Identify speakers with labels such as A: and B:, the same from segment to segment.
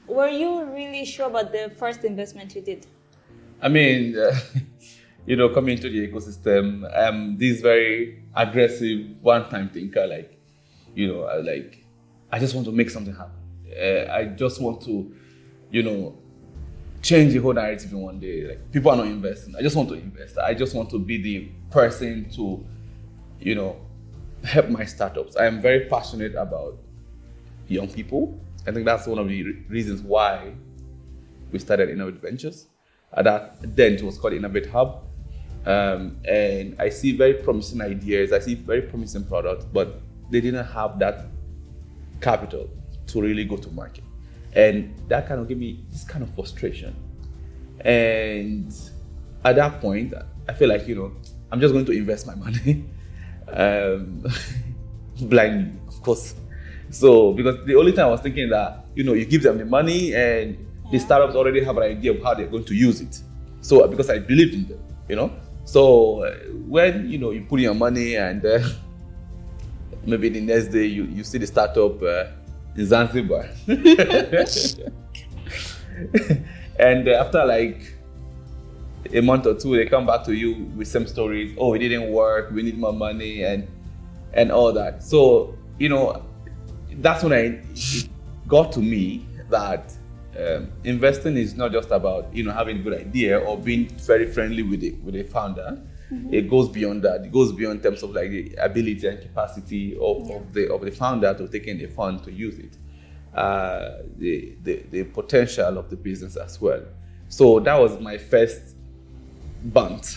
A: Were you really sure about the first investment you did?
B: I mean, coming into the ecosystem, I'm this very aggressive one-time thinker. I just want to make something happen. I just want to, change the whole narrative in one day. Like, people are not investing. I just want to invest. I just want to be the person to, help my startups. I am very passionate about young people. I think that's one of the reasons why we started Ennovate Ventures. Then it was called Ennovate Hub. And I see very promising ideas. I see very promising products, but they didn't have that capital to really go to market. And that kind of gave me this kind of frustration. And at that point, I feel like, I'm just going to invest my money blindly, of course. So, because the only time I was thinking that, you give them the money and the startups already have an idea of how they're going to use it. So, because I believed in them, So, when, you put in your money and maybe the next day you see the startup in Zanzibar. And after like a month or two, they come back to you with some stories. Oh, it didn't work. We need more money and all that. So, that's when it got to me that investing is not just about having a good idea or being very friendly with a founder. Mm-hmm. It goes beyond that. It goes beyond terms of like the ability and capacity of the founder to take in the fund to use it. The potential of the business as well. So that was my first bunt,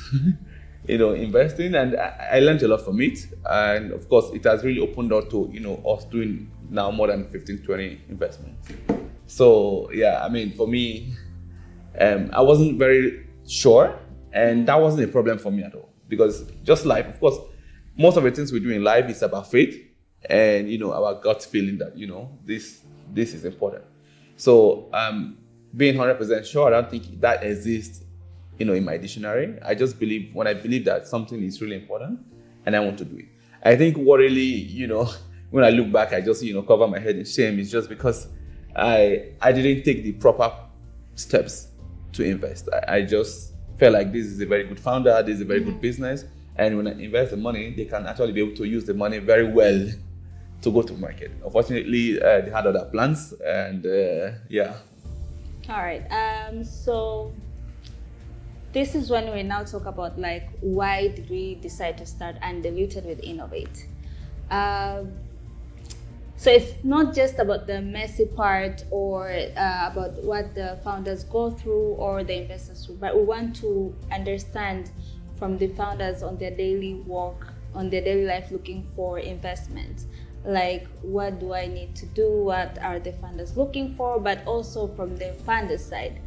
B: investing, and I learned a lot from it. And of course, it has really opened up to us doing now more than 15, 20 investments. So yeah, I mean, for me, I wasn't very sure, and that wasn't a problem for me at all, because just life, of course, most of the things we do in life is about faith and our gut feeling that this is important. So being 100% sure, I don't think that exists in my dictionary. I just believe that something is really important and I want to do it. I think what really when I look back, I just cover my head in shame. It's just because I didn't take the proper steps to invest. I just felt like this is a very good founder, this is a very good business, and when I invest the money, they can actually be able to use the money very well to go to market. Unfortunately, they had other plans, and yeah.
A: All right. So this is when we now talk about like why did we decide to start Undiluted with Ennovate. So it's not just about the messy part or about what the founders go through or the investors do, but we want to understand from the founders on their daily work, on their daily life looking for investment. Like, what do I need to do? What are the funders looking for? But also from the funders side,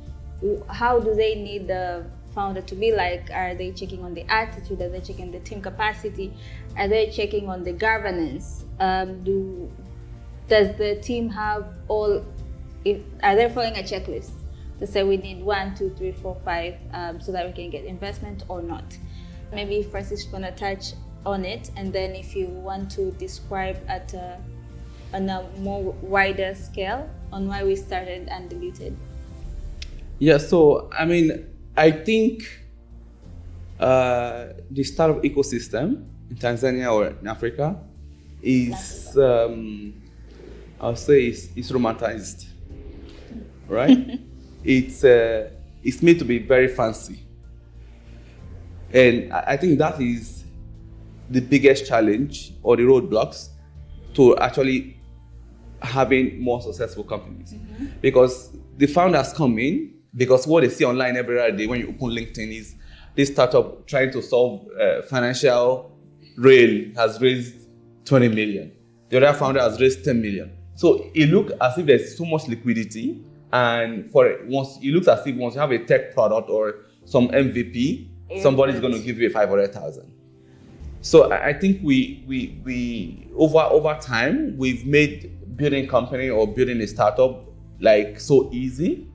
A: how do they need the founder to be like? Are they checking on the attitude? Are they checking the team capacity? Are they checking on the governance? Does the team have are they following a checklist to say we need 1, 2, 3, 4, 5 so that we can get investment or not? Maybe Francis is gonna touch on it, and then if you want to describe on a more wider scale on why we started Undiluted.
B: Yeah, so I mean, I think the startup ecosystem in Tanzania or in Africa is I'll say it's romanticized, right? It's made to be very fancy, and I think that is the biggest challenge or the roadblocks to actually having more successful companies. Mm-hmm. Because the founders come in because what they see online every day when you open LinkedIn is this startup trying to solve financial rail has raised 20 million. The other founder has raised 10 million. So it looks as if there's so much liquidity, and it looks as if once you have a tech product or some MVP, somebody's going to give you 500,000. So I think we over time we've made building a company or building a startup like so easy,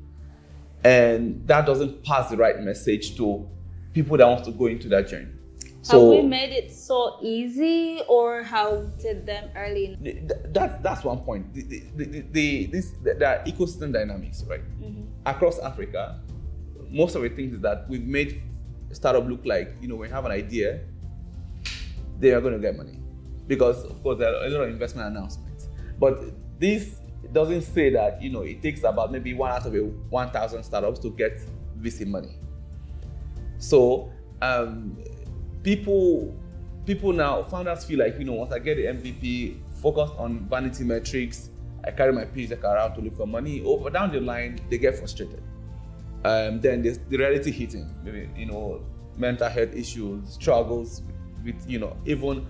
B: and that doesn't pass the right message to people that want to go into that journey.
A: Have we made it so easy, or how did them early?
B: That's one point. There are ecosystem dynamics, right? Across Africa, most of the things is that we've made startup look like, when you have an idea, they are going to get money, because of course there are a lot of investment announcements. But this doesn't say that it takes about maybe 1 out of 1,000 startups to get VC money. So people now, founders feel like, once I get the MVP, focus on vanity metrics, I carry my pitch deck around to look for money. Over down the line, they get frustrated. Then there's the reality hitting, maybe, mental health issues, struggles with, even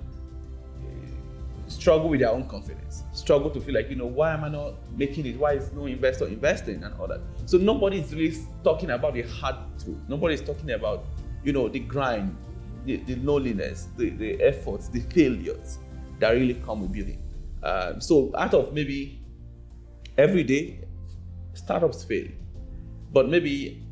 B: struggle with their own confidence, struggle to feel like, why am I not making it? Why is no investor investing and all that? So nobody is really talking about the hard truth. Nobody is talking about, the grind, the loneliness, the efforts, the failures that really come with building. So out of maybe every day, startups fail. But maybe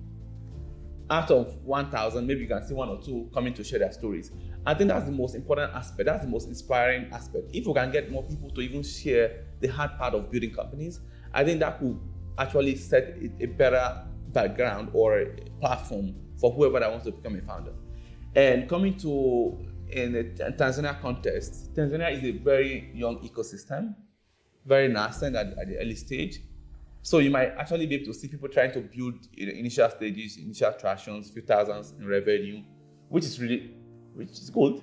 B: out of 1,000, maybe you can see 1 or 2 coming to share their stories. I think that's the most important aspect. That's the most inspiring aspect. If we can get more people to even share the hard part of building companies, I think that could actually set a better background or a platform for whoever that wants to become a founder. And coming to in a Tanzania context, Tanzania is a very young ecosystem, very nascent at the early stage. So you might actually be able to see people trying to build initial stages, initial tractions, few thousands in revenue, which is good.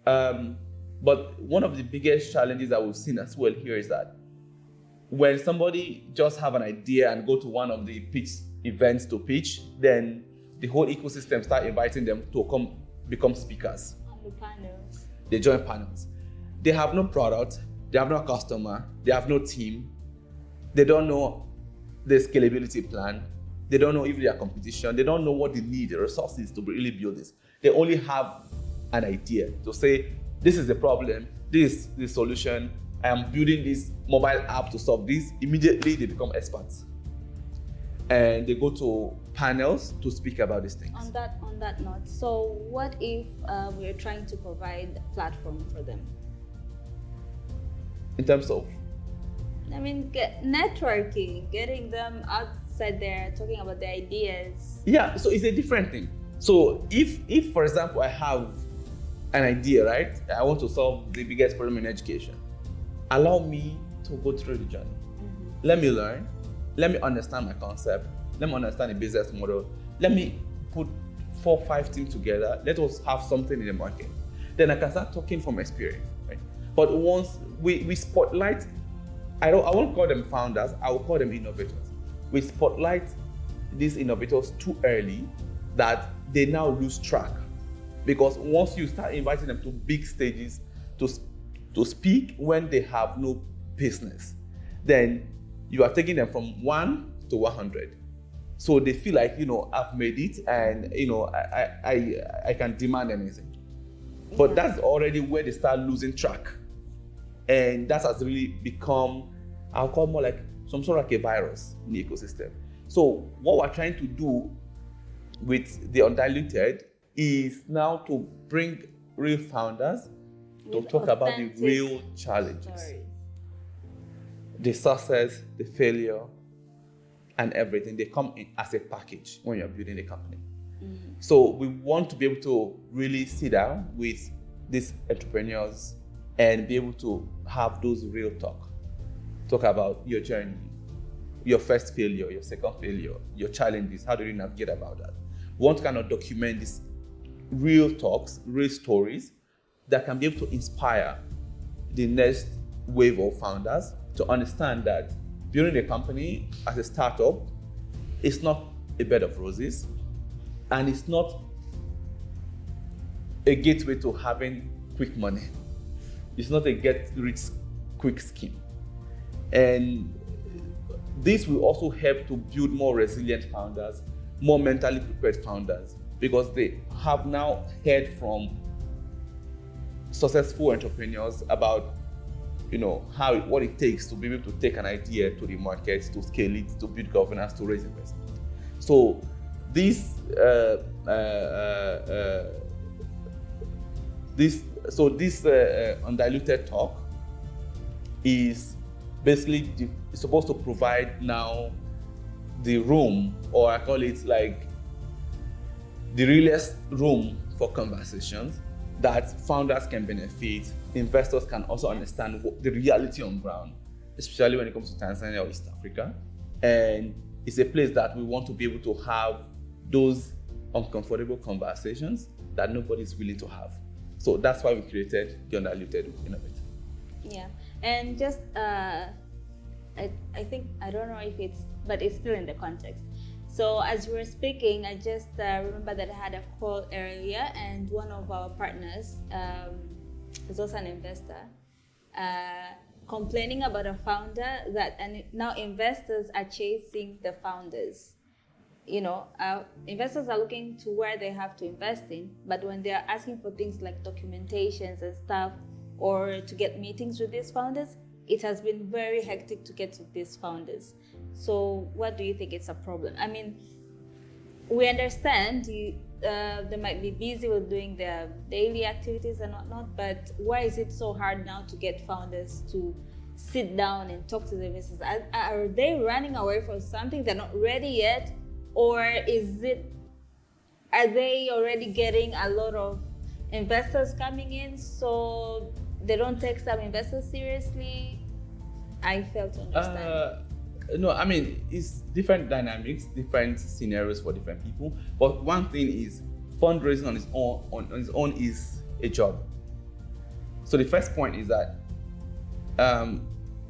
B: But one of the biggest challenges that we've seen as well here is that when somebody just have an idea and go to one of the pitch events to pitch, then the whole ecosystem start inviting them to come become speakers.
A: On the panels.
B: They join panels. They have no product, they have no customer, they have no team, they don't know the scalability plan, they don't know even their competition, they don't know what they need, the resources to really build this. They only have an idea to say, this is the problem, this is the solution, I am building this mobile app to solve this. Immediately they become experts. And they go to panels to speak about these things.
A: On that note, so what if we're trying to provide a platform for them?
B: In terms of?
A: Networking, getting them outside there, talking about their ideas.
B: Yeah, so it's a different thing. So if for example, I have an idea, right? I want to solve the biggest problem in education. Allow me to go through the journey. Mm-hmm. Let me learn. Let me understand my concept. Let me understand the business model. Let me put 4 or 5 teams together. Let us have something in the market. Then I can start talking from experience, right? But once we spotlight, I won't call them founders, I will call them innovators. We spotlight these innovators too early that they now lose track. Because once you start inviting them to big stages to speak when they have no business, then you are taking them from 1 to 100. So they feel like, I've made it and, I can demand anything. But that's already where they start losing track. And that has really become, I'll call more like some sort of like a virus in the ecosystem. So what we're trying to do with the Undiluted is now to bring real founders to talk about the real challenges. Stories. The success, the failure, and everything. They come in as a package when you're building a company. Mm-hmm. So we want to be able to really sit down with these entrepreneurs and be able to have those real talk about your journey, your first failure, your second failure, your challenges, how do you navigate about that. We want to kind of document these real talks, real stories that can be able to inspire the next wave of founders to understand that building a company as a startup is not a bed of roses, and it's not a gateway to having quick money. It's not a get-rich-quick scheme. And this will also help to build more resilient founders, more mentally prepared founders, because they have now heard from successful entrepreneurs about what it takes to be able to take an idea to the market, to scale it, to build governance, to raise investment. So this this undiluted talk is basically supposed to provide now the room, or I call it like the realest room for conversations that founders can benefit, investors can also understand the reality on ground, especially when it comes to Tanzania or East Africa. And it's a place that we want to be able to have those uncomfortable conversations that nobody's willing to have. So that's why we created the Undiluted with Ennovate.
A: Yeah, and just I think, I don't know if but it's still in the context. So as you were speaking, I just remember that I had a call earlier, and one of our partners is also an investor, complaining about a founder and now investors are chasing the founders. Investors are looking to where they have to invest in, but when they are asking for things like documentations and stuff, or to get meetings with these founders, it has been very hectic to get to these founders. So what do you think is a problem? I mean, we understand they might be busy with doing their daily activities and whatnot, but why is it so hard now to get founders to sit down and talk to the investors? Are they running away from something? They're not ready yet? Or are they already getting a lot of investors coming in, so they don't take some investors seriously? I fail to understand.
B: No, I mean, it's different dynamics, different scenarios for different people. But one thing is, fundraising on its own is a job. So the first point is that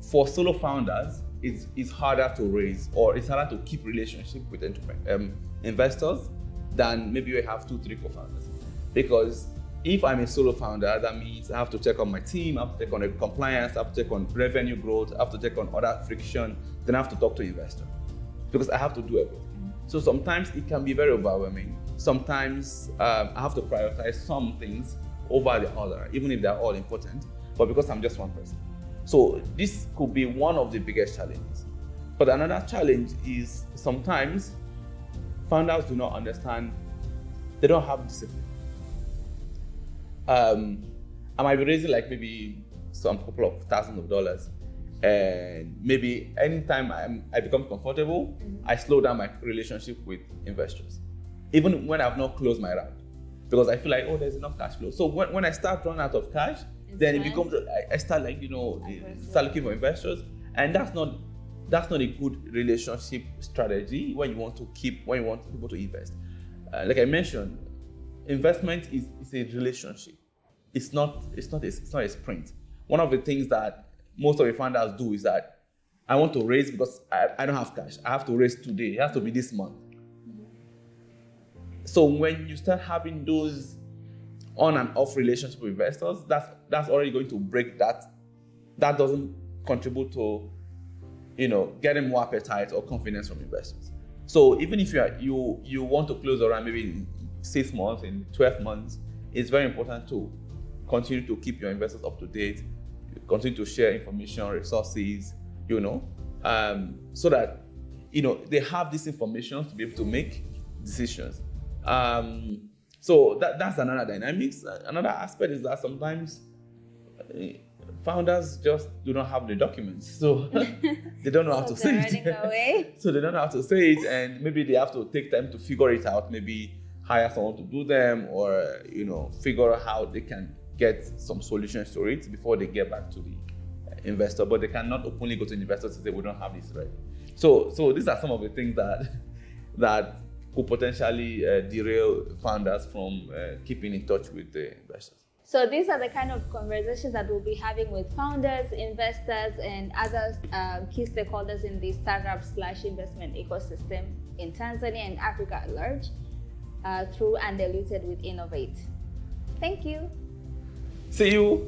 B: for solo founders, it's harder to raise, or it's harder to keep relationship with investors than maybe we have 2-3 co-founders. Because if I'm a solo founder, that means I have to check on my team, I have to check on the compliance, I have to check on revenue growth, I have to check on other friction, then I have to talk to investors because I have to do everything. So sometimes it can be very overwhelming. Sometimes I have to prioritize some things over the other, even if they're all important, but because I'm just one person. So this could be one of the biggest challenges. But another challenge is sometimes founders do not understand, they don't have discipline. I might be raising like maybe some couple of thousands of dollars, and maybe anytime I become comfortable, I slow down my relationship with investors, even when I've not closed my round, because I feel like, oh, there's enough cash flow. So when I start running out of cash, then it becomes, I start like, start looking for investors, and that's not a good relationship strategy when you want people to invest. Like I mentioned, investment is a relationship. It's not a sprint. One of the things that most of the founders do is that I want to raise because I don't have cash. I have to raise today. It has to be this month. So when you start having those on and off relationship with investors, that's already going to break that. That doesn't contribute to, getting more appetite or confidence from investors. So even if you want to close around maybe in 6 months, in 12 months, it's very important to continue to keep your investors up to date, continue to share information, resources, so that they have this information to be able to make decisions. So that's another dynamics. Another aspect is that sometimes founders just do not have the documents, so they don't know how to say it. So they don't know how to say it, and maybe they have to take time to figure it out. Maybe hire someone to do them, or figure out how they can get some solutions to it before they get back to the investor. But they cannot openly go to the investor to say we don't have this ready. So these are some of the things that could potentially derail founders from keeping in touch with the investors.
A: So these are the kind of conversations that we'll be having with founders, investors, and other key stakeholders in the startup/investment ecosystem in Tanzania and Africa at large through Undiluted with Ennovate. Thank you.
B: See you.